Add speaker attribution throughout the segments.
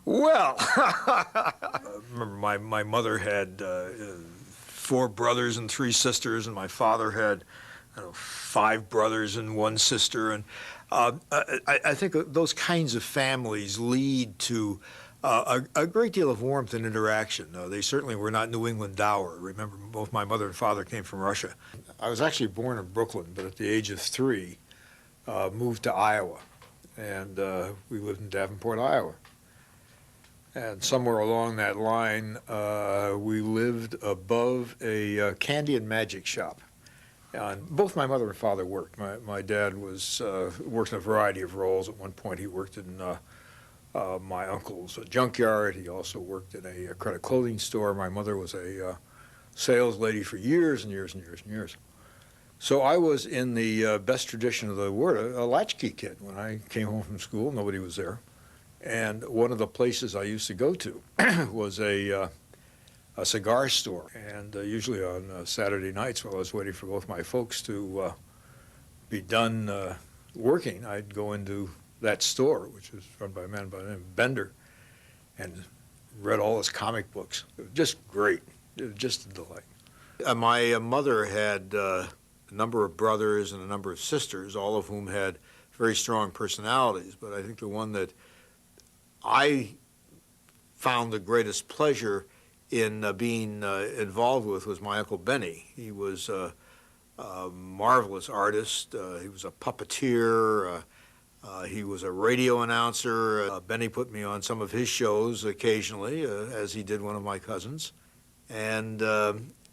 Speaker 1: Well, remember my mother had 4 brothers and 3 sisters, and my father had 5 brothers and 1 sister. And I think those kinds of families lead to a great deal of warmth and interaction. They certainly were not New England dour. Remember, both my mother and father came from Russia. I was actually born in Brooklyn, but at the age of 3, moved to Iowa, and we lived in Davenport, Iowa. And somewhere along that line, we lived above a candy and magic shop. And both my mother and father worked. My dad was worked in a variety of roles. At one point, he worked in my uncle's junkyard. He also worked in a credit clothing store. My mother was a sales lady for years and years and years and years. So I was, in the best tradition of the word, a latchkey kid. When I came home from school, nobody was there. And one of the places I used to go to was a cigar store. And usually on Saturday nights, while I was waiting for both my folks to be done working, I'd go into that store, which was run by a man by the name of Bender, and read all his comic books. It was just great. It was just a delight. My mother had a number of brothers and a number of sisters, all of whom had very strong personalities. But I think the one that I found the greatest pleasure in being involved with was my Uncle Benny. He was a marvelous artist. He was a puppeteer. He was a radio announcer. Benny put me on some of his shows occasionally, as he did one of my cousins. And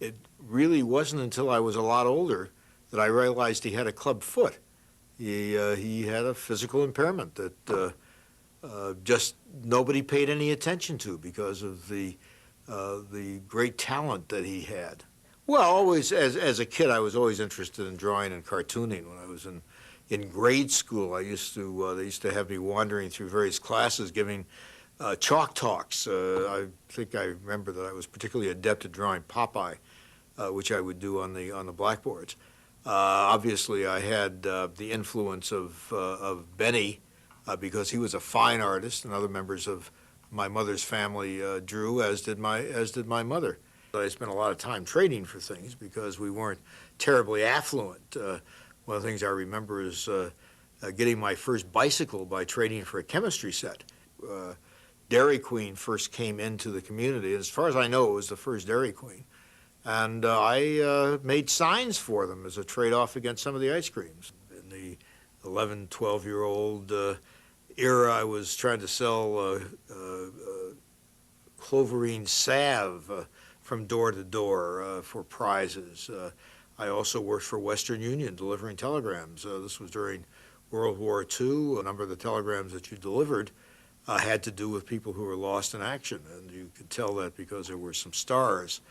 Speaker 1: it really wasn't until I was a lot older that I realized he had a club foot. He had a physical impairment that just nobody paid any attention to because of the great talent that he had. Well, always, as a kid, I was always interested in drawing and cartooning. When I was in grade school, they used to have me wandering through various classes giving chalk talks. I think I remember that I was particularly adept at drawing Popeye, which I would do on the blackboards. Obviously, I had the influence of Benny, because he was a fine artist, and other members of my mother's family drew, as did my mother. I spent a lot of time trading for things because we weren't terribly affluent. One of the things I remember is getting my first bicycle by trading for a chemistry set. Dairy Queen first came into the community, and as far as I know, it was the first Dairy Queen. And I made signs for them as a trade-off against some of the ice creams. In the 11, 12-year-old era, I was trying to sell cloverine salve from door to door for prizes. I also worked for Western Union delivering telegrams. This was during World War II. A number of the telegrams that you delivered had to do with people who were lost in action, and you could tell that because there were some stars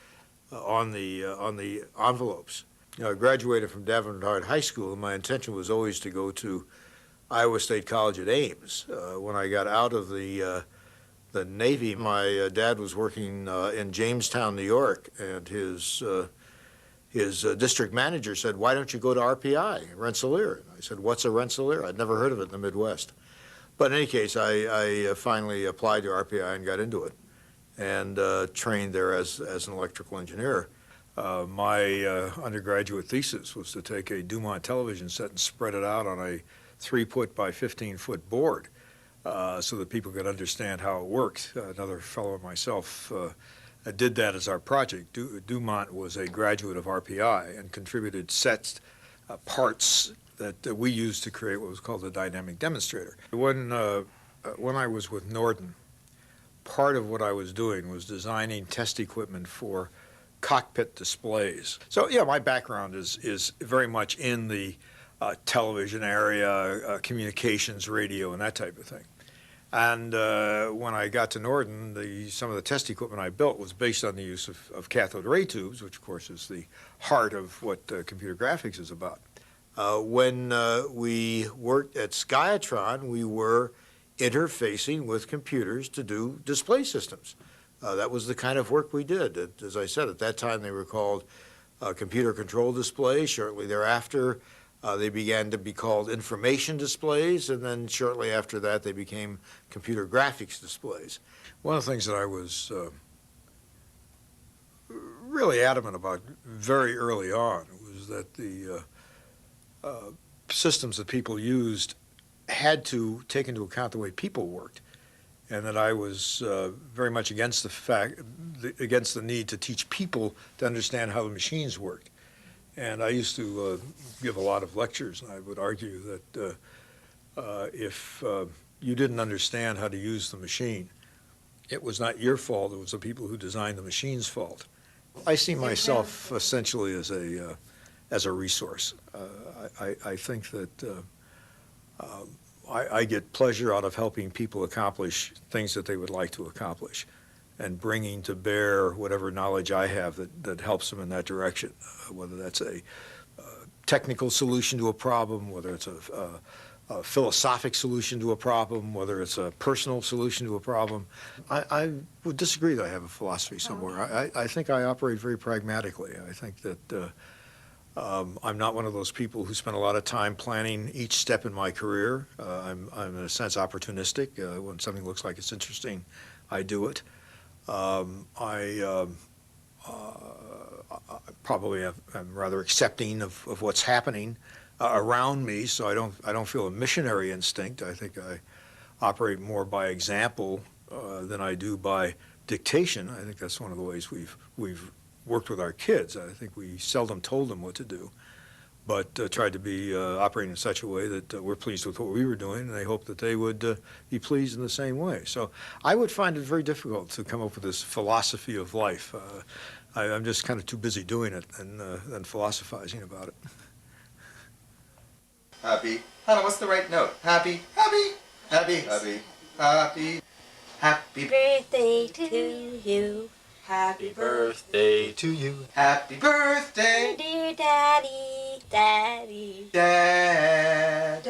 Speaker 1: on the envelopes. You know, I graduated from Davenport High School, and my intention was always to go to Iowa State College at Ames. When I got out of the Navy, my dad was working in Jamestown, New York, and his district manager said, "Why don't you go to RPI, Rensselaer?" And I said, "What's a Rensselaer?" I'd never heard of it in the Midwest. But in any case, I finally applied to RPI and got into it, and trained there as an electrical engineer. My undergraduate thesis was to take a Dumont television set and spread it out on a 3-foot by 15-foot board so that people could understand how it worked. Another fellow and myself did that as our project. Dumont was a graduate of RPI and contributed sets, parts that we used to create what was called the dynamic demonstrator. When I was with Norden, part of what I was doing was designing test equipment for cockpit displays. So yeah, my background is very much in the television area, communications, radio, and that type of thing. And when I got to Norden, some of the test equipment I built was based on the use of cathode ray tubes, which of course is the heart of what computer graphics is about. When we worked at Skyatron, we were interfacing with computers to do display systems. That was the kind of work we did. As I said, at that time they were called computer control displays. Shortly thereafter, They began to be called information displays, and then shortly after that they became computer graphics displays. One of the things that I was really adamant about very early on was that the systems that people used had to take into account the way people worked, and that I was very much against the need to teach people to understand how the machines worked. And I used to give a lot of lectures, and I would argue that if you didn't understand how to use the machine, it was not your fault, it was the people who designed the machine's fault. I see myself essentially as a resource. I think that I get pleasure out of helping people accomplish things that they would like to accomplish, and bringing to bear whatever knowledge I have that helps them in that direction, whether that's a technical solution to a problem, whether it's a philosophic solution to a problem, whether it's a personal solution to a problem. I would disagree that I have a philosophy somewhere. I think I operate very pragmatically. I think that I'm not one of those people who spend a lot of time planning each step in my career. I'm in a sense opportunistic. When something looks like it's interesting, I do it. I probably am rather accepting of what's happening around me, so I don't feel a missionary instinct. I think I operate more by example than I do by dictation. I think that's one of the ways we've worked with our kids. I think we seldom told them what to do, but tried to be operating in such a way that we're pleased with what we were doing, and they hope that they would be pleased in the same way. So I would find it very difficult to come up with this philosophy of life. I'm just kind of too busy doing it than philosophizing about it.
Speaker 2: Happy. Hannah, what's the right note? Happy. Happy. Happy. Happy. Happy. Happy
Speaker 3: birthday to you.
Speaker 2: Happy birthday to you. Happy birthday,
Speaker 3: dear Daddy, Daddy.
Speaker 2: Dad.